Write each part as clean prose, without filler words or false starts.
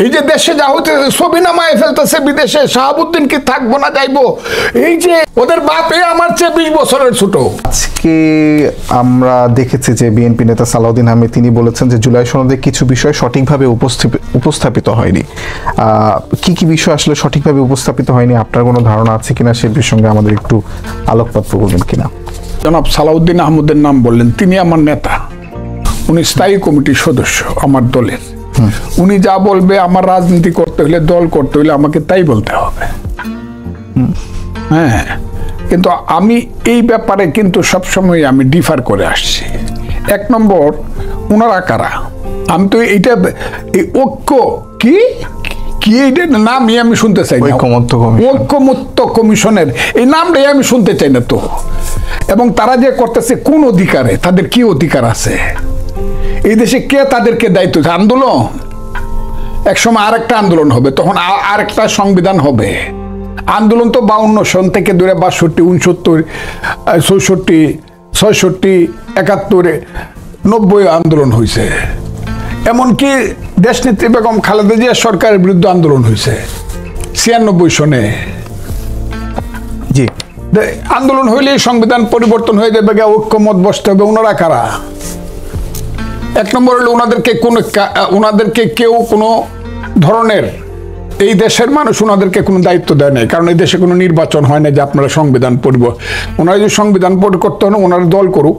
এই যে দেশে যা হতে ছবি নামায় ফেলতেছে বিদেশে, শাহাবুদ্দিন কি থাকবো না যাইবো, এই যে ওদের বাপে আমার চেয়ে 20 বছরের ছোট। আজকে আমরা দেখেছি যে বিএনপি নেতা সালাউদ্দিন আহমেদ তিনি বলেছেন যে জুলাই সনদে কিছু বিষয় সঠিকভাবে উপস্থাপিত হয়নি। কি কি বিষয় আসলে সঠিকভাবে উপস্থাপিত হয়নি, আপনার কোনো ধারণা আছে কিনা সে প্রসঙ্গে আমাদের একটু আলোকপাত করবেন কিনা? জনাব সালাউদ্দিন আহমেদের নাম বললেন, তিনি আমার নেতা, উনি স্থায়ী কমিটির সদস্য আমার দলের। উনি যা বলবে, আমার রাজনীতি করতে হলে, দল করতে হলে আমাকে তাই বলতে হবে। হ্যাঁ, কিন্তু আমি এই ব্যাপারে কিন্তু সবসময় আমি ডিফার করে আসছি। 1 নম্বর, ওনারা কারা? আমি তো এইটা এই ঐক্য কি কি এইটার নামই আমি শুনতে চাই না। ঐক্যমত্য কমিশনের এই নামটাই আমি শুনতে চাই না তো। এবং তারা যে করতেছে কোন অধিকারে, তাদের কি অধিকার আছে? এই দেশে কে তাদেরকে দায়িত্ব? আন্দোলন, একসময় আরেকটা আন্দোলন হবে, তখন আরেকটা সংবিধান হবে। আন্দোলন তো 52 সন থেকে ধরে 62, 69, 64, 66, 71, 90 আন্দোলন হয়েছে। এমনকি দেশনেত্রী বেগম খালেদা জিয়া সরকারের বিরুদ্ধে আন্দোলন হয়েছে 96 সনে। জি, আন্দোলন হইলে সংবিধান পরিবর্তন হয়ে যাবে, ঐক্যমত বসতে হবে। ওনারা কারা? 1 নম্বর হলো ওনাদেরকে কেউ কোনো ধরনের, এই দেশের মানুষ ওনাদেরকে কোনো দায়িত্ব দেয় নাই, কারণ এই দেশে কোনো নির্বাচন হয় না যে আপনারা সংবিধান ওনারা যদি সংবিধান করতে হন, ওনারা দল করুক,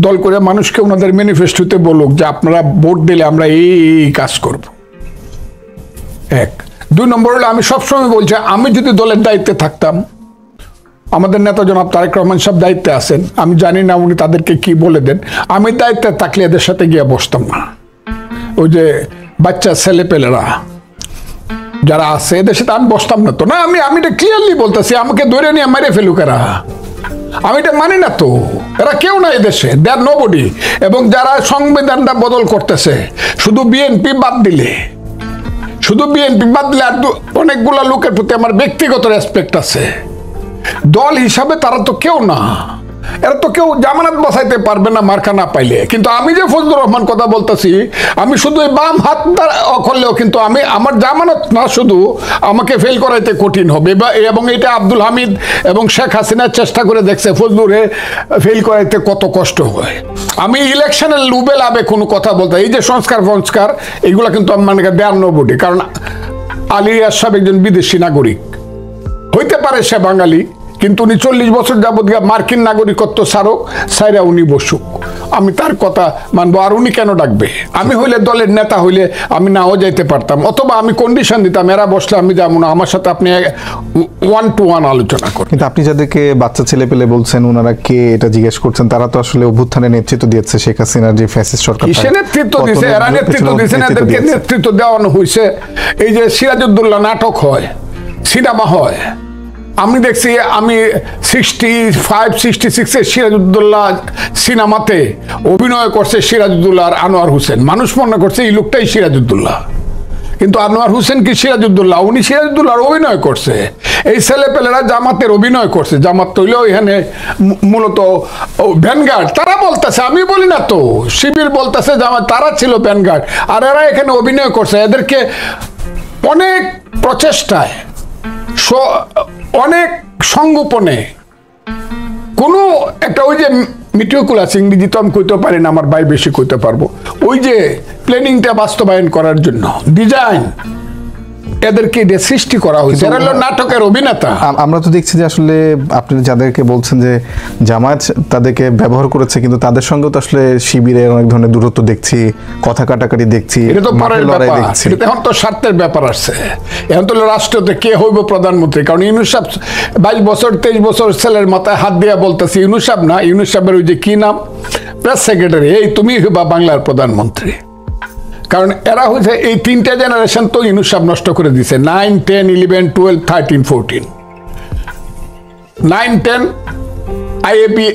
দল করে মানুষকে ওনাদের ম্যানিফেস্টোতে বলুক যে আপনারা ভোট দিলে আমরা এই কাজ করব। 1। 2 নম্বর হলো, আমি সবসময় বলছি, আমি যদি দলের দায়িত্বে থাকতাম, আমাদের নেতা জনাব তারেক রহমান সাহেব দায়িত্বে আছেন, আমি জানি না উনি তাদেরকে কি বলে দেন, আমি দায়িত্বে থাকলে এদের সাথে গিয়ে বসতাম না। ওই যে বাচ্চা ছেলেপেলেরা যারা আছে এদের সাথে আমি বসতাম না তো। না, আমি এটা ক্লিয়ারলি বলতেছি, আমাকে ধরে নিয়ে মেরে ফেলুক এরা, আমি এটা মানি না তো। এরা কেউ না এদেশে, দে আর নোবডি। এবং যারা সংবিধানটা বদল করতেছে, শুধু বিএনপি বাদ দিলে আর অনেকগুলা লোকের প্রতি আমার ব্যক্তিগত রেসপেক্ট আছে। দল হিসাবে তারা তো কেউ না, এরা তো কেউ জামানত বাঁচাইতে পারবে না মার্কা না পাইলে। কিন্তু আমি যে ফজলুর রহমান কথা বলতেছি, আমি শুধু বাম হাত করলেও কিন্তু আমার জামানত না, শুধু আমাকে ফেল করাইতে কঠিন হবে। এবং এটা আব্দুল হামিদ এবং শেখ হাসিনার চেষ্টা করে দেখছে ফজলুরে ফেল করাইতে কত কষ্ট হয়। আমি ইলেকশনের লুবে লাভে কোনো কথা বলতে, এই যে সংস্কার এগুলো কিন্তু আমি মানে দেয়ার নবডি। কারণ আলী সাহেব একজন বিদেশি নাগরিক, হইতে পারে সে বাঙালি, কিন্তু উনি 40 বছর যাবৎ মার্কিন নাগরিকত্ব সাইরা উনি বসুক, আমি তার কথা মানবো। আর উনি কেন ডাকবে? আমি হইলে, দলের নেতা হইলে আমি নাও যাইতে পারতাম, অথবা আমি কন্ডিশন দিতাম, এরা বসলে আমি যাবো না, আমার সাথে আপনি 1-to-1 আলোচনা করেন। কিন্তু আপনি যাদেরকে বাচ্চা ছেলে পেলে বলছেন, ওনারা কে এটা জিজ্ঞেস করছেন, তারা তো আসলে অভ্যুত্থানে নেতৃত্ব দিয়েছে শেখ হাসিনার যে ফ্যাসিস্ট সরকার। কিসে নেতৃত্ব দিয়েছে? এরা নেতৃত্ব দিয়েছে, এদেরকে নেতৃত্ব দেওয়ানো হয়েছে। এই যে সিরাজউদ্দৌলা নাটক হয়, সিনেমা হয়, আমি দেখছি, আমি 65-66 সিরাজউদ্দৌলা সিনেমাতে অভিনয় করছে সিরাজউদ্দৌলা আর আনোয়ার হোসেন। মানুষ মনে করছে এই লোকটাই সিরাজউদ্দৌলা, কিন্তু আনোয়ার হোসেন কি সিরাজউদ্দৌলা? উনি সিরাজউদ্দৌলার অভিনয় করছে। এই ছেলেপেলেরা জামাতের অভিনয় করছে। জামাত তৈলেও এখানে মূলত ভ্যানগার্ড, তারা বলতেছে, আমি বলি না তো, শিবির বলতেছে জামাত, তারা ছিল ভ্যানগার্ড, আর এরা এখানে অভিনয় করছে। এদেরকে অনেক প্রচেষ্টায়, অনেক সংগোপনে, কোনো একটা, ওই যে মিটিকুলাস, ইংরেজি তো আমি কইতে পারি না, আমার ভাই বেশি কইতে পারবো, ওই যে প্ল্যানিংটা বাস্তবায়ন করার জন্য ডিজাইন এদেরকে সৃষ্টি করা হয়েছে। এরা হলো নাটকের অভিনেতা। আমরা তো দেখছি যে আসলে আপনি যাদেরকে বলছেন যে জামায়াত তাদেরকে ব্যবহার করেছে, কিন্তু তাদের সঙ্গে তো আসলে শিবিরের অনেক ধরনের দূরত্ব দেখছি, কথা কাটাকাটি দেখছি। এটা তো পরের ব্যাপার, এখন তো স্বার্থের ব্যাপার আসছে। এখন তো রাষ্ট্রতে কে হইব প্রধানমন্ত্রী, কারণ ইউনূস সাহেব 22 বছর 23 বছর ছেলের মাথায় হাত দিয়া বলতেছে, ইউনূস সাহেব না, ইউনূস সাহেবের ওই যে কি নাম, প্রেস সেক্রেটারি, এই তুমি হইবা বাংলার প্রধানমন্ত্রী। কারণ এরা হয়েছে, এই 3টা জেনারেশন তো ইউনূস সাহেব নষ্ট করে দিছে। 9, 10, 11, 12, 13, 14, 9, 10 IAP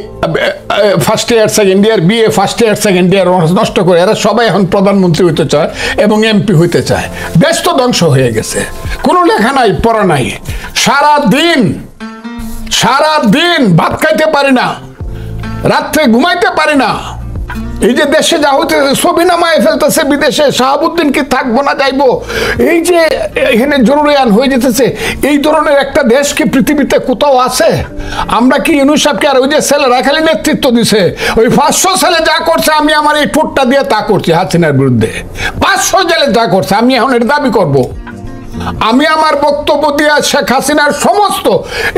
first year second year, BA first year second year নষ্ট করে এরা সবাই এখন প্রধানমন্ত্রী হইতে চায় এবং এমপি হইতে চায়। দেশ তো ধ্বংস হয়ে গেছে, কোনো লেখা নাই, পড়া নাই, সারা দিন ভাত খাইতে পারি না, রাত্রে ঘুমাইতে পারি না, এই যে দেশে যা হইতেছে ছবি নামায় ফেলতেছে বিদেশে, শাহাবুদ্দিন কি থাকবো না যাইবো, এই যে এখানে জরুরি আইন হয়ে যেতেছে, এই ধরনের একটা দেশ কি পৃথিবীতে কোথাও আছে? আমরা কি ইউনূস সাহেবকে আর ওই যে ছেলেরা খালি নেতৃত্ব দিছে, ওই 500 ছেলে যা করছে আমি আমার এই ঠোঁটটা দিয়ে তা করছি হাসিনার বিরুদ্ধে, 500 জেলে যা করছে আমি এখন এর দাবি করব? আমি আমার বক্তব্য দিয়ে শেখ হাসিনার সমস্ত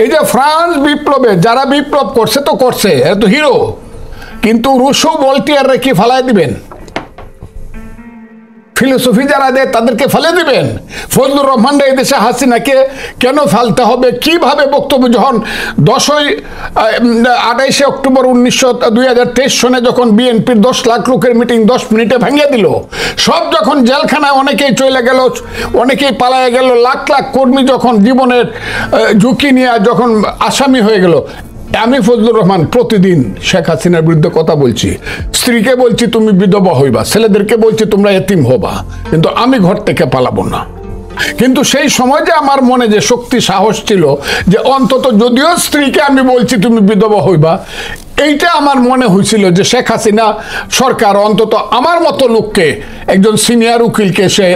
এই যে ফ্রান্স বিপ্লবে যারা বিপ্লব করছে তো করছে, এত হিরো, কিন্তু রুশো ভল্টিয়াররা কি ফালাই দিবেন? ফিলোসফি যারা দেয় তাদেরকে ফেলে দিবেন? ফজলুর রহমান এই দেশে হাসিনাকে কেন ফেলতে হবে? কিভাবে বক্তব্য যখন 28 অক্টোবর 2023 সনে যখন বিএনপির 10 লাখ লোকের মিটিং 10 মিনিটে ভেঙে দিল, সব যখন জেলখানায় অনেকেই চলে গেল, অনেকেই পালায় গেল, লাখ লাখ কর্মী যখন জীবনের ঝুঁকি নিয়ে যখন আসামি হয়ে গেল, আমি ফজলুর রহমান প্রতিদিন শেখ হাসিনার বিরুদ্ধে কথা বলছি, স্ত্রীকে বলছি তুমি বিধবা হইবা, ছেলেদেরকে বলছি তোমরা এতিম হবা, কিন্তু আমি ঘর থেকে পালাবো না। কিন্তু সেই সময় যে আমার মনে যে শক্তি সাহস ছিল যে অন্তত যদিও স্ত্রীকে আমি বলছি তুমি বিধবা হইবা, এইটা আমার মনে হয়েছিল যে শেখ হাসিনা সরকার অন্তত আমার মতো লোককে, একজন সিনিয়র উকিলকে সে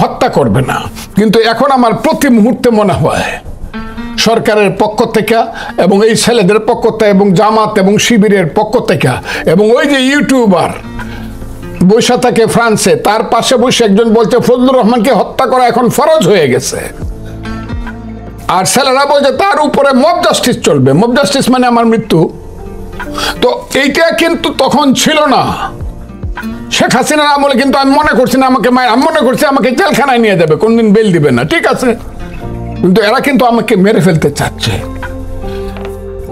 হত্যা করবে না। কিন্তু এখন আমার প্রতি মুহূর্তে মনে হয় সরকারের পক্ষ থেকে এবং এই ছেলেদের পক্ষ থেকে এবং জামাত এবং শিবিরের পক্ষ থেকে এবং ওই যে ইউটিউবার বৈশা থাকে ফ্রান্সে, তার পাশে বসে একজন বলছে ফজলুর রহমানকে হত্যা করা এখন ফরজ হয়ে গেছে, আর ছেলেরা বলছে তার উপরে মব জাস্টিস চলবে। মব জাস্টিস মানে আমার মৃত্যু। তো এইটা কিন্তু তখন ছিল না শেখ হাসিনার আমলে, কিন্তু আমি মনে করছি না আমাকে আমি মনে করছি আমাকে জেলখানায় নিয়ে যাবে, কোনদিন বেল দিবে না, ঠিক আছে, কিন্তু এরা কিন্তু আমাকে মেরে ফেলতে চাচ্ছে।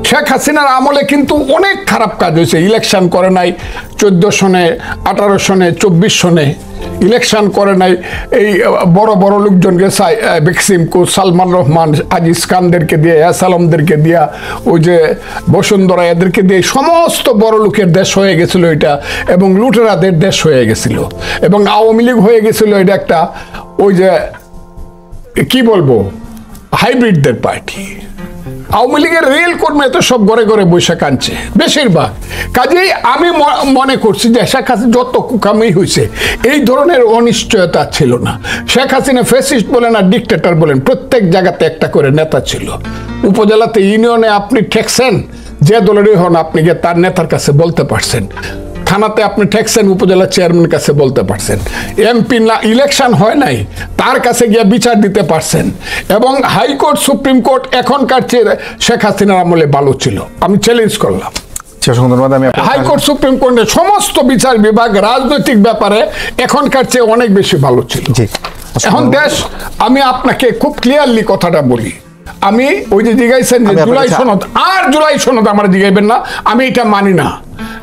শেখ হাসিনার আমলে কিন্তু অনেক খারাপ কাজ হয়েছে। ইলেকশন করে নাই 14 সনে, 18 সনে, 24 সনে ইলেকশন করে নাই। এই বড় বড় লোকজনকে বেক্সিমকো, সালমান রহমান, আজিজ খানদেরকে দিয়ে, আসালামদেরকে দিয়া, ওই যে বসুন্ধরা, এদেরকে দিয়ে সমস্ত বড় লোকের দেশ হয়ে গেছিল এটা, এবং লুটেরাদের দেশ হয়ে গেছিল, এবং আওয়ামী লীগ হয়ে গেছিল এটা একটা ওই যে কি বলবো হাইব্রিডদের পার্টি। আওয়ামী লীগের রেল কর্মী তো সব ঘরে ঘরে বৈশা কানছে বেশিরভাগ। কাজেই আমি মনে করছি যে শেখ হাসিনা যত কুকামি হয়েছে এই ধরনের অনিশ্চয়তা ছিল না। শেখ হাসিনা ফ্যাসিস্ট বলেন আর ডিক্টেটর বলেন, প্রত্যেক জায়গাতে একটা করে নেতা ছিল। উপজেলাতে ইউনিয়নে আপনি ঠেকছেন, যে দলেরই হন আপনি গিয়ে তার নেতার কাছে বলতে পারছেন। থানাতে আপনি ঠেকছেন, উপজেলা চেয়ারম্যানের কাছে বলতে পারছেন। এমপি না ইলেকশন হয় নাই, তার কাছে গিয়ে বিচার দিতে পারছেন। এবং হাইকোর্ট, সুপ্রিম কোর্ট এখনকার চেয়ে শেখ হাসিনার আমলে ভালো ছিল, আমি চ্যালেঞ্জ করলাম। হাইকোর্ট, সুপ্রিম কোর্টের সমস্ত বিচার বিভাগ রাজনৈতিক ব্যাপারে এখনকার চেয়ে অনেক বেশি ভালো ছিল। এখন দেশ, আমি আপনাকে খুব ক্লিয়ারলি কথাটা বলি, আমি ওই যে জিজ্ঞাসেন যে জুলাই সনদ, আর জুলাই সনদ আমার জিজ্ঞাইবেন না, আমি এটা মানি না।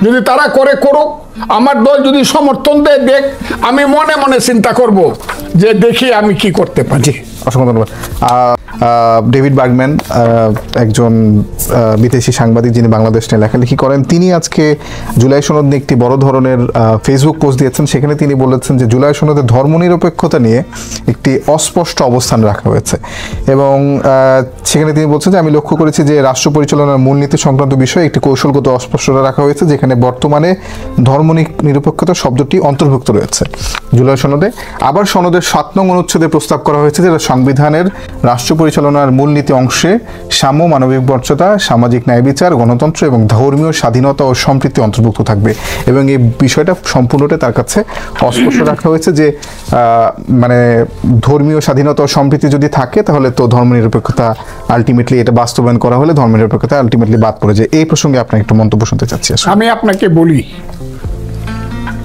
যদি তারা করে করুক, আমার দল যদি সমর্থন দেয় দেখ, আমি মনে মনে চিন্তা করব যে দেখি আমি কি করতে পারি। অসংখ্য ধন্যবাদ। ডেভিড বার্গম্যান, একজন বিদেশি সাংবাদিক যিনি বাংলাদেশ নিয়ে লেখালেখি করেন, তিনি আজকে জুলাই সনদ নিয়ে একটি বড় ধরনের ফেসবুক পোস্ট দিয়েছেন। সেখানে তিনি বলেছেন যে জুলাই সনদে ধর্মনিরপেক্ষতা নিয়ে একটি অস্পষ্ট অবস্থান রাখা হয়েছে, এবং সেখানে তিনি বলছেন যে আমি লক্ষ্য করেছি যে রাষ্ট্র পরিচালনার মূলনীতি সংক্রান্ত বিষয়ে একটি কৌশলগত অস্পষ্টতা রাখা হয়েছে, যেখানে বর্তমানে ধর্মনিরপেক্ষতা শব্দটি অন্তর্ভুক্ত রয়েছে জুলাই সনদে। আবার সনদের 7 নং অনুচ্ছেদে প্রস্তাব করা হয়েছে যেটা সংবিধানের রাষ্ট্র পরিচালনার মূলনীতি অংশে সাম্য, মানবিক মর্যাদা, সামাজিক ন্যায় বিচার, গণতন্ত্র এবং ধর্মীয় স্বাধীনতা ও সম্প্রীতি অন্তর্ভুক্ত থাকবে। এবং এই বিষয়টা সম্পূর্ণটা তার কাছে অস্পষ্ট রাখা হয়েছে যে মানে ধর্মীয় স্বাধীনতা ও সম্প্রীতি যদি থাকে তাহলে তো ধর্মনিরপেক্ষতা আলটিমেটলি, এটা বাস্তবায়ন করা হলে ধর্মনিরপেক্ষতা আলটিমেটলি বাদ পড়ে যায়। এই প্রসঙ্গে আপনার একটু মন্তব্য শুনতে চাচ্ছি। আমি আপনাকে বলি,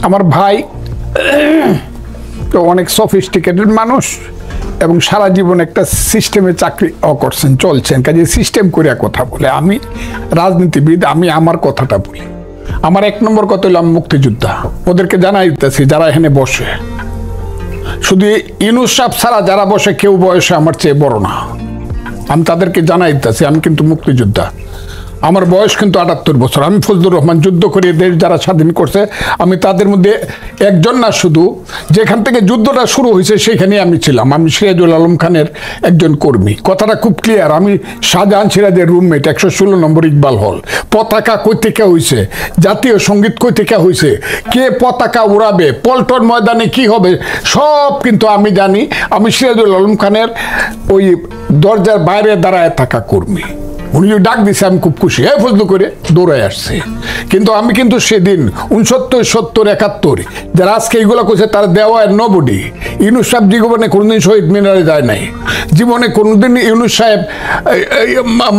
আমার ভাই তো অনেক সফিস্টিকেটেড মানুষ এবং সারা জীবন একটা সিস্টেমে চাকরি করছেন, চলছেন, কাজে সিস্টেম করিয়া কথা বলে। আমি রাজনীতিবিদ, আমি আমার কথাটা বলি। আমার 1 নম্বর কথা হলো আমি মুক্তিযোদ্ধা। ওদেরকে জানাই দিতেছি যারা এখানে বসে, শুধু ইউনূস সাহেব ছাড়া যারা বসে কেউ বয়সে আমার চেয়ে বড় না, আমি তাদেরকে জানাই দিতেছি আমি কিন্তু মুক্তিযোদ্ধা। আমার বয়স কিন্তু 78 বছর। আমি ফজলুর রহমান, যুদ্ধ করে দেশ যারা স্বাধীন করছে আমি তাদের মধ্যে একজন না, শুধু যেখান থেকে যুদ্ধটা শুরু হয়েছে সেখানে আমি ছিলাম। আমি সিরাজুল আলম খানের একজন কর্মী। কথাটা খুব ক্লিয়ার। আমি শাহজাহান সিরাজের রুমমেট, 116 নম্বর ইকবাল হল। পতাকা কই থেকে হয়েছে, জাতীয় সঙ্গীত কই থেকে হয়েছে, কে পতাকা উড়াবে, পল্টন ময়দানে কি হবে, সব কিন্তু আমি জানি। আমি সিরাজুল আলম খানের ওই দরজার বাইরে দাঁড়ায় থাকা কর্মী। উনি ডাক দিছে, আমি খুব খুশি, এই ফজলু করে দৌড়ায় আসছে। কিন্তু আমি কিন্তু সেদিন 69, 70, 71 যারা আজকে এইগুলো করছে তারা দেওয়ার নবডি। ইউনুস সাহেব জীবনে কোনোদিন শহীদ মিনারে যায় নাই, জীবনে কোনোদিন ইউনুস সাহেব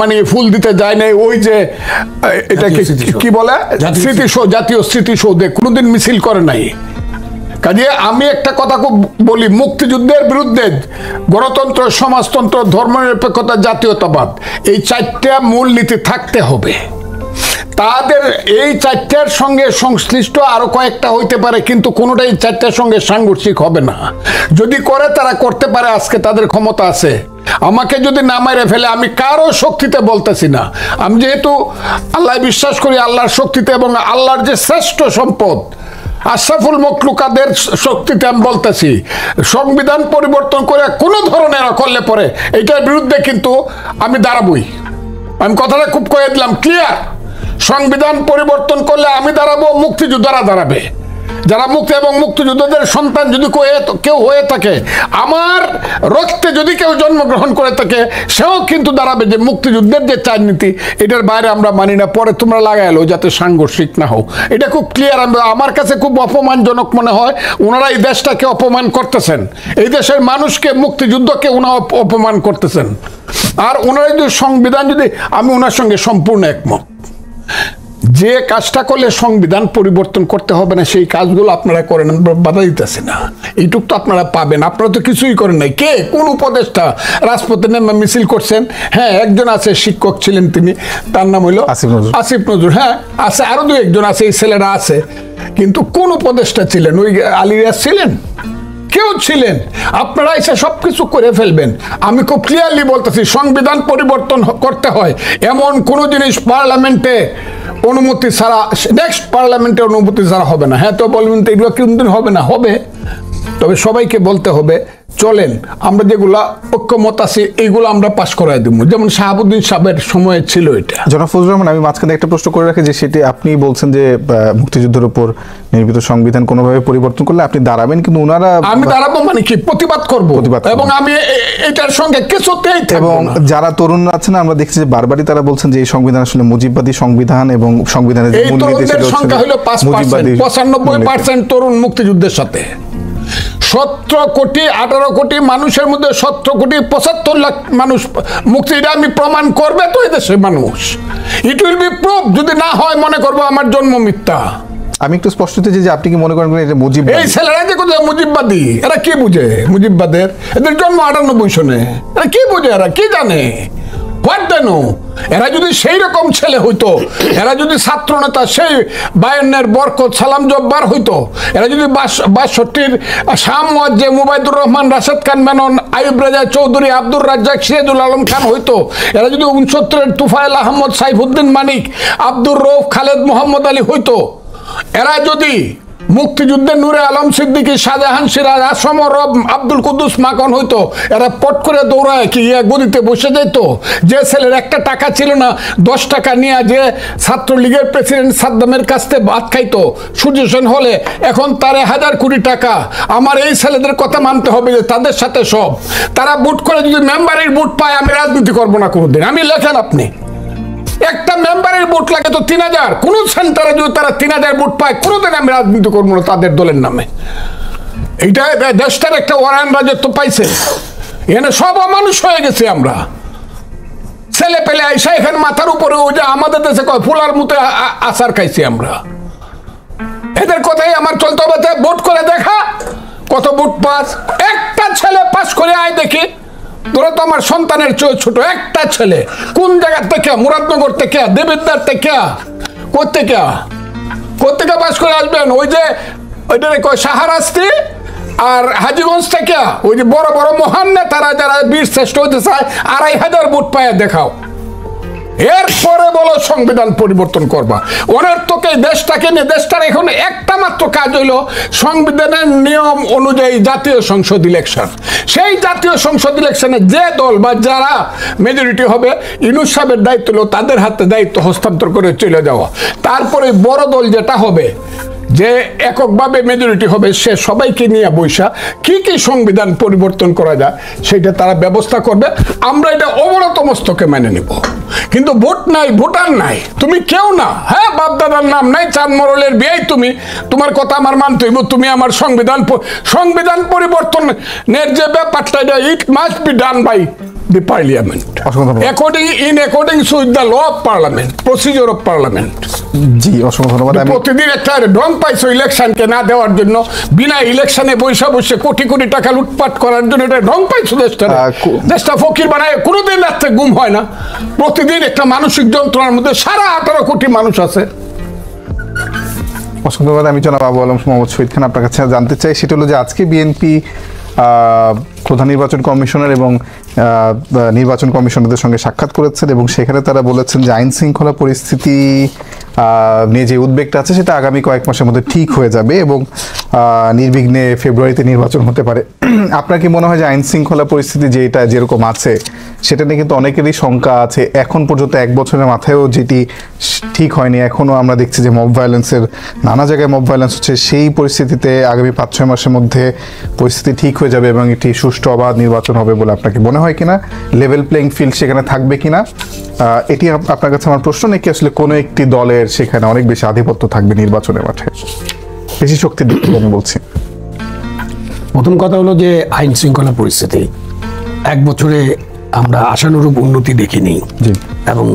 মানে ফুল দিতে যায় নাই। ওই যে এটাকে কি বলে, স্মৃতিসৌধ, জাতীয় স্মৃতিসৌধে কোনোদিন মিছিল করে নাই। কাজে আমি একটা কথা খুব বলি, মুক্তিযুদ্ধের বিরুদ্ধে গণতন্ত্র, সমাজতন্ত্র, ধর্মনিরপেক্ষতা, জাতীয়তাবাদ, এই 4টা মূলনীতি থাকতে হবে। তাদের এই 4টার সঙ্গে সংশ্লিষ্ট আরো কয়েকটা হইতে পারে, কিন্তু কোনোটাই 4টার সঙ্গে সাংঘর্ষিক হবে না। যদি করে তারা করতে পারে, আজকে তাদের ক্ষমতা আছে। আমাকে যদি না মেরে ফেলে, আমি কারো শক্তিতে বলতেছি না। আমি যেহেতু আল্লাহ বিশ্বাস করি, আল্লাহর শক্তিতে, এবং আল্লাহর যে শ্রেষ্ঠ সম্পদ আশরাফুল মখলুকাদের শক্তিতে আমি বলতেছি, সংবিধান পরিবর্তন করে কোনো ধরনের করলে পরে এটার বিরুদ্ধে কিন্তু আমি দাঁড়াবই। আমি কথাটা খুব কয়ে দিলাম, ক্লিয়ার। সংবিধান পরিবর্তন করলে আমি দাঁড়াবো, মুক্তিযোদ্ধারা দাঁড়াবে। যারা মুক্তি এবং মুক্তিযোদ্ধাদের সন্তান যদি কেউ হয়ে থাকে, আমার রক্তে যদি কেউ জন্মগ্রহণ করে থাকে, সেও কিন্তু দাঁড়াবে যে মুক্তিযুদ্ধের যে চার নীতি, এটার বাইরে আমরা মানি না। পরে তোমরা লাগাইলো যাতে সাংঘর্ষিক না হোক, এটা খুব ক্লিয়ার। আমার কাছে খুব অপমানজনক মনে হয় ওনারা এই দেশটাকে অপমান করতেছেন, এই দেশের মানুষকে, মুক্তিযুদ্ধকে ওনারা অপমান করতেছেন। আর ওনারা যদি সংবিধান, যদি আমি ওনার সঙ্গে সম্পূর্ণ একমত, যে কাজটা করলে সংবিধান পরিবর্তন করতে হবে না সেই কাজগুলো আপনারা করেন, বাধা দিতেছে না। এইটুক তো আপনারা পাবেন। আপনারা তো কিছুই করেন নাই। কে, কোন উপদেষ্টা রাজপথে নেমে মিছিল করছেন? হ্যাঁ, একজন আছে, শিক্ষক ছিলেন তিনি, তার নাম হইল আসিফ নজরুল। হ্যাঁ আছে, আরো 2-1জন আছে, এই ছেলেরা আছে। কিন্তু কোন উপদেষ্টা ছিলেন? ওই আলিরাজ ছিলেন? কেউ ছিলেন? আপনারা এসে সবকিছু করে ফেলবেন। আমি খুব ক্লিয়ারলি বলতেছি, সংবিধান পরিবর্তন করতে হয় এমন কোন জিনিস পার্লামেন্টে অনুমতি ছাড়া, নেক্সট পার্লামেন্টে অনুমতি ছাড়া হবে না। হ্যাঁ, তো বলবেন তো এগুলো কোনদিন হবে না? হবে। তবে সবাইকে বলতে হবে, চলেন আমরা যেগুলা ঐক্যমত আছে এইগুলো আমরা পাশ করাই দেবো। যেমন শাহাবুদ্দিন সাহেবের সময়ে ছিল এটা। জনাব ফজলুর রহমান, আমি মাঝখানে একটা প্রশ্ন করে রাখি, যে সেটি আপনি বলছেন যে মুক্তিযুদ্ধের উপর নির্মিত সংবিধান কোনোভাবে পরিবর্তন করলে আপনি দাঁড়াবেন, কিন্তু ওনারা, আমি দাঁড়াবো মানে কি, প্রতিবাদ করব, এবং আমি এটার সঙ্গে কিছুতেই থাকবো না। এবং যারা তরুণরা আছেন, আমরা দেখছি যে বারবারই তারা বলছেন যে এই সংবিধান আসলে মুজিববাদী সংবিধান, এবং সংবিধানের যে মূলনীতি সেটা হচ্ছে সংখ্যা হলো 5%, 95% তরুণ মুক্তিযুদ্ধের সাথে। 17 কোটি 18 কোটি মানুষের মধ্যে 17 কোটি 75 লাখ মানুষ মুক্তি, এটা আমি প্রমাণ করবে তো এদেশের মানুষ। It will be proof. যদি না হয় মনে করবো আমার জন্ম মিথ্যা। আমি একটু স্পষ্ট যে আপনি কি মনে করেন এটা মুজিববাদী? এই ছেলেরা যে কোথায় মুজিববাদী, এরা কি বুঝে মুজিববাদের? এদের জন্ম 98 সনে, এরা কি বুঝে, এরা কি জানে? What they know? এরা যদি সেই রকম ছেলে হইতো, এরা যদি ছাত্র নেতা সেই 52-এর বরকত সালাম জব্বার হইতো, এরা যদি 62-র শাহ মুয়াজ্জে, মুবাইদুর রহমান, রাশেদ খান মেনন, আইয়ুব রেজা চৌধুরী, আব্দুর রাজ্জাক, সিরাজুল আলম খান হইতো, এরা যদি 69-এর তুফাইল আহমদ, সাইফুদ্দিন মানিক, আব্দুর রৌফ, খালেদ মোহাম্মদ আলী হইতো, এরা যদি মুক্তিযুদ্ধের নূরে আলম সিদ্দিকী, শাহজাহান সিরাজ, আসম রব, আব্দুল কুদ্দুস মাখন হইতো, এরা পট করে দৌড়ায় কি গদিতে বসে যেত? যে ছেলের একটা টাকা ছিল না, 10 টাকা নিয়ে যে ছাত্রলীগের প্রেসিডেন্ট সাদ্দামের কাছ থেকে ভাত খাইতো সূর্য সেন হলে, এখন তার 1000 কোটি টাকা। আমার এই ছেলেদের কথা মানতে হবে যে তাদের সাথে সব, তারা বুট করে যদি মেম্বারের বুট পায়, আমি রাজনীতি করবো না কোনোদিন। আমি লেখেন আপনি, একটা মেম্বারের ভোট লাগে তো 3000, কোন সেন্টারে যদি তারা 3000 ভোট পায়, কোনোদিন আমি রাজনীতি করবো না তাদের দলের নামে। এইটা দেশটার একটা ওয়ারান রাজত্ব পাইছে, এখানে সব মানুষ হয়ে গেছে। আমরা ছেলে পেলে আইসা এখানে মাথার উপরে, ওই যে আমাদের দেশে কয় ফুলার মতো আচার খাইছি আমরা। এদের কথাই আমার চলতে হবে। ভোট করে দেখা কত ভোট পাস, একটা ছেলে পাস করে আয় দেখি। তোরা তো আমার সন্তানের চেয়ে ছোট, একটা ছেলে কোন জায়গার থেকে, মুরাদনগর থেকে, দেবিদ্দার থেকে, কোথেকে পাস করে আসবেন? ওই যে ওইটারে কয় শাহরাস্তি আর হাজীগঞ্জ থেকে, ওই যে বড় বড় মহান নেতারা যারা বীর শ্রেষ্ঠ হতে চায়, 2500 ভোট পায় দেখাও। এরপরে বলো সংবিধান পরিবর্তন করবা। ওনার তোকে দেশটাকে নিয়ে, দেশটার এখন একটা মাত্র কাজ হইলো সংবিধানের নিয়ম অনুযায়ী জাতীয় সংসদ ইলেকশন। সেই জাতীয় সংসদ ইলেকশনে যে দল বা যারা মেজরিটি হবে, ইউনূস সাহেবের দায়িত্ব হলো তাদের হাতে দায়িত্ব হস্তান্তর করে চলে যাওয়া। তারপরে বড় দল যেটা হবে, যে এককভাবে মেজরিটি হবে, সে সবাইকে নিয়ে বৈশা কি কি সংবিধান পরিবর্তন করা যায় সেটা তারা ব্যবস্থা করবে। আমরা এটা অবনত মস্তকে মেনে নেব। কিন্তু ভোট নাই, ভোটার নাই, তুমি কেউ না। হ্যাঁ, বাপদাদার নাম নাই, চাঁদ মরলের বিয়ে, তুমি, তোমার কথা আমার মানতে হইব। তুমি আমার সংবিধান পরিবর্তনের যে ব্যাপারটা, it must be done by the parliament according to the law of parliament, procedure of parliament. জি, অসংখ্য ধন্যবাদ। প্রতিদিন একটা ঢং পাইছো ইলেকশনকে না দেওয়ার জন্য, বিনা ইলেকশনে বৈশা বসে কোটি কোটি টাকা লুটপাট করার জন্য এটা ঢং পাইছো দেশটা ফকির বানায়। কোনোদিন রাত্রে গুম হয় না, প্রতিদিন একটা মানসিক যন্ত্রণার মধ্যে সারা 18 কোটি মানুষ আছে। অসংখ্য ধন্যবাদ। আমি জনাব আবু আলম মোহাম্মদ শহীদ খান আপনার কাছে জানতে চাই, সেটা হলো যে আজকে বিএনপি প্রধান নির্বাচন কমিশনার এবং নির্বাচন কমিশনারদের সঙ্গে সাক্ষাৎ করেছেন এবং সেখানে তারা বলেছেন যে আইন শৃঙ্খলা পরিস্থিতি নিয়ে যে উদ্বেগটা আছে সেটা আগামী কয়েক মাসের মধ্যে ঠিক হয়ে যাবে এবং নির্বিঘ্নে ফেব্রুয়ারিতে নির্বাচন হতে পারে। আপনার কি মনে হয় যে আইন শৃঙ্খলা পরিস্থিতি যেটা যেরকম আছে সেটা নিয়ে কিন্তু অনেকেরই শঙ্কা আছে? এখন পর্যন্ত 1 বছরের মাথায়ও যেটি ঠিক হয়নি, এখনও আমরা দেখছি যে মব ভায়োলেন্সের নানা জায়গায় মব ভায়োলেন্স হচ্ছে। সেই পরিস্থিতিতে আগামী 5-6 মাসের মধ্যে পরিস্থিতি ঠিক হয়ে যাবে এবং একটি সুষ্ঠু অবাধ নির্বাচন হবে বলে আপনাকে মনে হয় কিনা? লেভেল প্লেইং ফিল্ড সেখানে থাকবে কিনা, এটি আপনার কাছে আমার প্রশ্ন। নাকি আসলে কোনো একটি দলের সেখানে অনেক বেশি আধিপত্য থাকবে নির্বাচনের মাঠে, বেশি শক্তির দিক থেকে আমি বলছি? প্রথম কথা হলো যে আইন শৃঙ্খলা পরিস্থিতি 1 বছরে আমরা আশানুরূপ উন্নতি দেখিনি এবং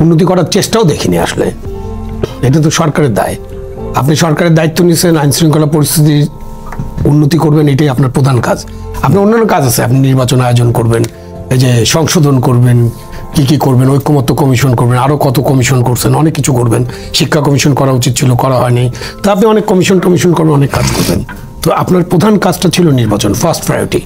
উন্নতি করার চেষ্টাও দেখিনি। আসলে এটা তো সরকারের দায়। আপনি সরকারের দায়িত্ব নিয়েছেন, আইন শৃঙ্খলা পরিস্থিতি উন্নতি করবেন, এটাই আপনার প্রধান কাজ। আপনার অন্যান্য কাজ আছে, আপনি নির্বাচন আয়োজন করবেন, এই যে সংশোধন করবেন, কি কি করবেন, ঐক্যমত্য কমিশন করবেন, আরও কত কমিশন করছেন, অনেক কিছু করবেন। শিক্ষা কমিশন করা উচিত ছিল, করা হয়নি। তো আপনি অনেক কমিশন করবেন, অনেক কাজ করবেন। তো আপনার প্রধান কাজটা ছিল নির্বাচন, ফার্স্ট প্রায়োরিটি,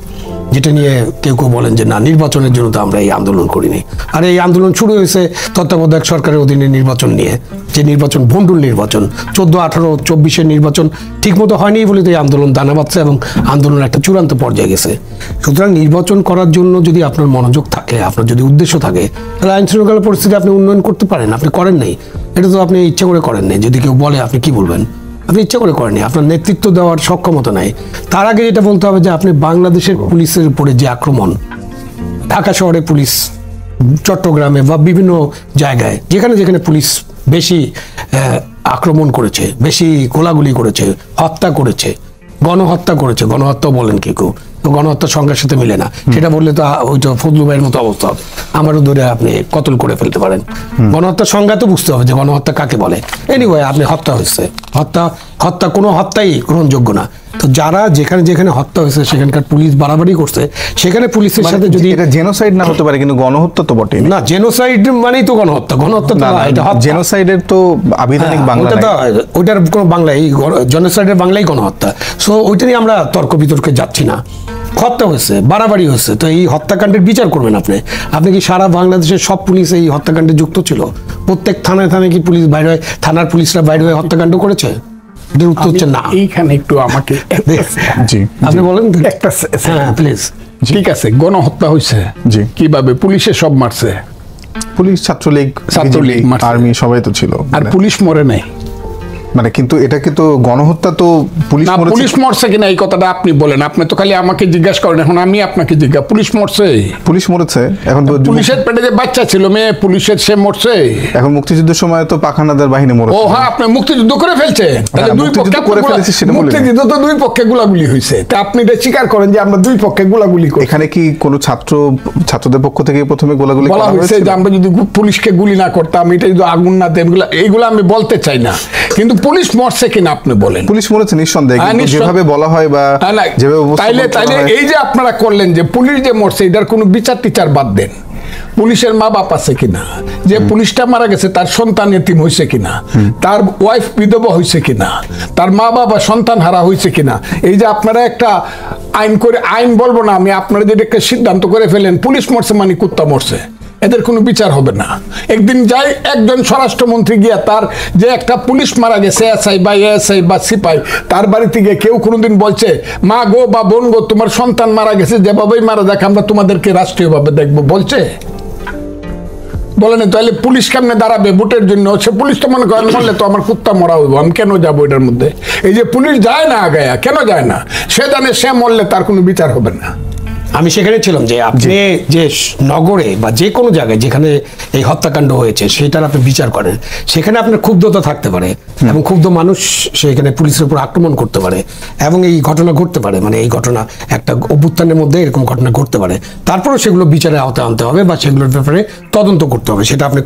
যেটা নিয়ে কেউ কেউ বলেন যে না, নির্বাচনের জন্য তো আমরা এই আন্দোলন করিনি। আর এই আন্দোলন শুরু হয়েছে তত্ত্বাবধায়ক সরকারের অধীনে নির্বাচন নিয়ে, যে নির্বাচন ভণ্ডুল নির্বাচন, 14, 18, 24-এর নির্বাচন ঠিকমতো হয়নি বলে তো এই আন্দোলন দানা বাঁধছে এবং আন্দোলন একটা চূড়ান্ত পর্যায়ে গেছে। সুতরাং নির্বাচন করার জন্য যদি আপনার মনোযোগ থাকে, আপনার যদি উদ্দেশ্য থাকে, তাহলে আইন শৃঙ্খলা পরিস্থিতি আপনি উন্নয়ন করতে পারেন। আপনি করেন নাই, এটা তো আপনি ইচ্ছা করে করেন নাই। যদি কেউ বলে আপনি কি বলবেন? আপনি ইচ্ছা করে করেননি, আপনার নেতৃত্ব দেওয়ার সক্ষমতা নাই। তার আগে এটা বলতে হবে যে আপনি বাংলাদেশের পুলিশের উপরে যে আক্রমণ, ঢাকা শহরে পুলিশ, চট্টগ্রামে বা বিভিন্ন জায়গায় যেখানে যেখানে পুলিশ বেশি আক্রমণ করেছে, বেশি গোলাগুলি করেছে, হত্যা করেছে, গণহত্যা করেছে, গণহত্যা বলেন কেউ কেউ, তো গণহত্যার সংখ্যার সাথে মিলে না। সেটা বললে তো ওইটা ফজলু ভাইয়ের মতো অবস্থা হবে, আমারও ধরে আপনি কতল করে ফেলতে পারেন। গণহত্যার সংজ্ঞা তো বুঝতে হবে যে গণহত্যা কাকে বলে। এনিওয়ে, আপনি হত্যা হয়েছে, হত্যা কোনো হত্যাই গ্রহণযোগ্য না। তো যারা যেখানে যেখানে হত্যা হয়েছে সেখানকার পুলিশ বাড়াবাড়ি করছে, সেখানে পুলিশের সাথে যদি এটা জেনোসাইড না হতে পারে, কিন্তু গণহত্যা তো বটে না। জেনোসাইড মানেই তো গণহত্যা, গণহত্যা তো এটা জেনোসাইডের তো আবিধানিক বাংলা নাই, ওইটার কোনো বাংলা, এই জেনোসাইডের বাংলাই গণহত্যা। সো ওইটা নিয়ে আমরা তর্ক বিতর্কে যাচ্ছি না। হত্যা হয়েছে, বাড়াবাড়ি হয়েছে, তো এই হত্যাকাণ্ডের বিচার করবেন আপনি। আপনি কি সারা বাংলাদেশের সব পুলিশ এই হত্যাকাণ্ডে যুক্ত ছিল? প্রত্যেক থানায় থানায় কি পুলিশ বাইরে হয়, থানার পুলিশরা বাইরে হয়ে হত্যাকাণ্ড করেছে? এটার উত্তর হচ্ছে না। এইখানে একটু আমাকে জি আপনি বলেন একটা, হ্যাঁ প্লিজ। ঠিক আছে, গণহত্যা হয়েছে, জি, কিভাবে? পুলিশে সব মারছে, পুলিশ, ছাত্রলীগ, আর্মি সবাই তো ছিল, আর পুলিশ মরে নাই। মানে কিন্তু এটাকে তো গণহত্যা তো পুলিশ মরছে কিনা এই কথাটা আপনি বলেন। আপনি তো খালি আমাকে জিজ্ঞাসা করেন, এখন আমি আপনাকে জিজ্ঞাসা, পুলিশ মরছে? পুলিশ মরেছে। এখন পুলিশের পেটে যে বাচ্চা ছিল, মেয়ে, পুলিশের, সে মরছে। এখন মুক্তিযুদ্ধের সময় তো পাখানাদের বাহিনী মরেছে। ও হ্যাঁ, আপনি মুক্তিযুদ্ধ করে ফেলছেন, তাহলে দুই পক্ষে করে ফেলেছে। মুক্তিযুদ্ধ তো দুই পক্ষে গোলাগুলি হয়েছে, তা আপনি এটা স্বীকার করেন যে আমরা দুই পক্ষে গোলাগুলি করি। এখানে কি কোনো ছাত্রদের পক্ষ থেকে প্রথমে গোলাগুলি বলা হয়েছে যে আমরা যদি পুলিশকে গুলি না করতাম, এটা যদি আগুন না দেন, এইগুলো আমি বলতে চাই না, কিন্তু পুলিশ মরছে কিনা আপনি বলেন। পুলিশ মরেছে নিঃসন্দেহে, কিন্তু যেভাবে বলা হয় বা যেভাবে তাইলে এই যে আপনারা করলেন যে পুলিশ যে মরছে, এটার কোনো বিচার টিচার বাদ দেন। পুলিশের মা বাপ আছে কিনা, যে পুলিশটা মারা গেছে তার সন্তান এতিম হয়েছে কিনা, তার ওয়াইফ বিধবা হয়েছে কিনা, তার মা বাবা সন্তান হারা হয়েছে কিনা। এই যে আপনারা একটা আইন করে, আইন বলবো না আমি, আপনারা যেটা একটা সিদ্ধান্ত করে ফেলেন পুলিশ মরছে মানে কুত্তা মরছে, এদের কোনো বিচার হবে না। একদিন যাই একজন স্বরাষ্ট্রমন্ত্রী গিয়া তার যে একটা পুলিশ মারা গেছে এসআই বা এএসআই বা সিপাই, তার বাড়িতে গিয়ে কেউ কোনোদিন বলছে মা গো বা বোন গো তোমার সন্তান মারা গেছে, যেভাবেই মারা যাক আমরা তোমাদেরকে রাষ্ট্রীয়ভাবে দেখবো বলছে? বলেন। তাহলে পুলিশ কেমনে দাঁড়াবে ভোটের জন্য? সে পুলিশ তো মনে করেন মরলে তো আমার কুত্তা মরা হইব, আমি কেন যাবো এটার মধ্যে? এই যে পুলিশ যায় না আগায়া, কেন যায় না? সে জানে সে মরলে তার কোনো বিচার হবে না। আমি সেখানে ছিলাম যে আপনি যে নগরে বা যে কোনো জায়গায় যেখানে এই হত্যাকাণ্ড হয়েছে সেটার আপনি বিচার করেন, সেখানে আপনার ক্ষুব্ধতা থাকতে পারে এবং ক্ষুব্ধ মানুষ সেখানে পুলিশের উপর আক্রমণ করতে পারে এবং এই ঘটনা ঘটতে পারে, মানে এই ঘটনা একটা অভ্যুত্থানের মধ্যে এরকম ঘটনা ঘটতে পারে। তারপরেও সেগুলো বিচারের আওতায় আনতে হবে বা সেগুলোর ব্যাপারে তদন্ত করতে হবে। সেটা আপনি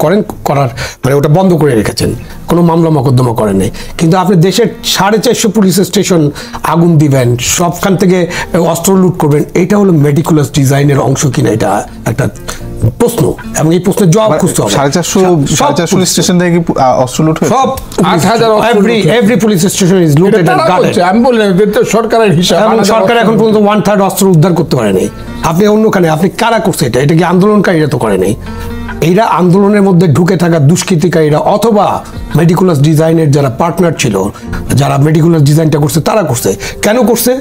করার মানে ওটা বন্ধ করে রেখেছেন, কোনো মামলা মকদ্দমা করেন নাই। কিন্তু আপনি দেশের 450 পুলিশ স্টেশন আগুন দিবেন, সবখান থেকে অস্ত্র লুট করবেন, এটা হলো মেডিকুলাস ডিজাইনের অংশ কিনা, এটা একটা প্রশ্ন এবং এই প্রশ্নের জবাব খুঁজতে হবে। 450 স্টেশন থেকে কি অস্ত্র লুট হয়েছে? সব 8,000 every police station is looted and guarded. আমি বললাম এটা সরকারের হিসাব, এবং সরকার এখন পর্যন্ত 1/3 অস্ত্র উদ্ধার করতে পারে নাই। আপনি অন্যখানে আপনি কারা করছে এটা কি আন্দোলনকারীরা তো করে নাই? এইরা আন্দোলনের মধ্যে ঢুকে থাকা দুষ্কৃতিকারীরা অথবা মেডিকুলাস ডিজাইনের যারা পার্টনার ছিল, যারা মেডিকুলাস ডিজাইনটা করছে তারা করছে। কেন করছে?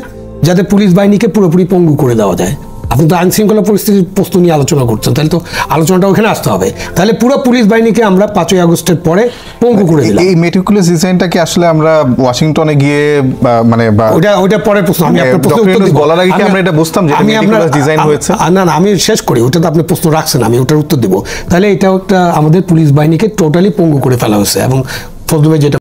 যাতে পুলিশ বাহিনীকে পুরোপুরি পঙ্গু করে দেওয়া যায়। আপনি তো আইন শৃঙ্খলা পরিস্থিতির প্রশ্ন নিয়ে আলোচনা করছেন, তাহলে তো আলোচনাটা ওখানে আসতে হবে। তাহলে পুরো পুলিশ বাহিনীকে আমরা 5ই আগস্টের পরে পঙ্গু করে দিলাম। এই মেটিকুলাস ডিজাইনটাকে আসলে আমরা ওয়াশিংটনে গিয়ে মানে ওইটা পরের প্রশ্ন। আমি আপনার প্রশ্ন উত্তর দিব। বলার আগে কি আমরা এটা বুঝতাম যে মেটিকুলাস ডিজাইন হয়েছে? না না, আমি শেষ করি, ওটা তো আপনি প্রশ্ন রাখছেন, আমি ওটার উত্তর দিব। তাহলে এটা একটা আমাদের পুলিশ বাহিনীকে টোটালি পঙ্গু করে ফেলা হয়েছে এবং প্রথমে যেটা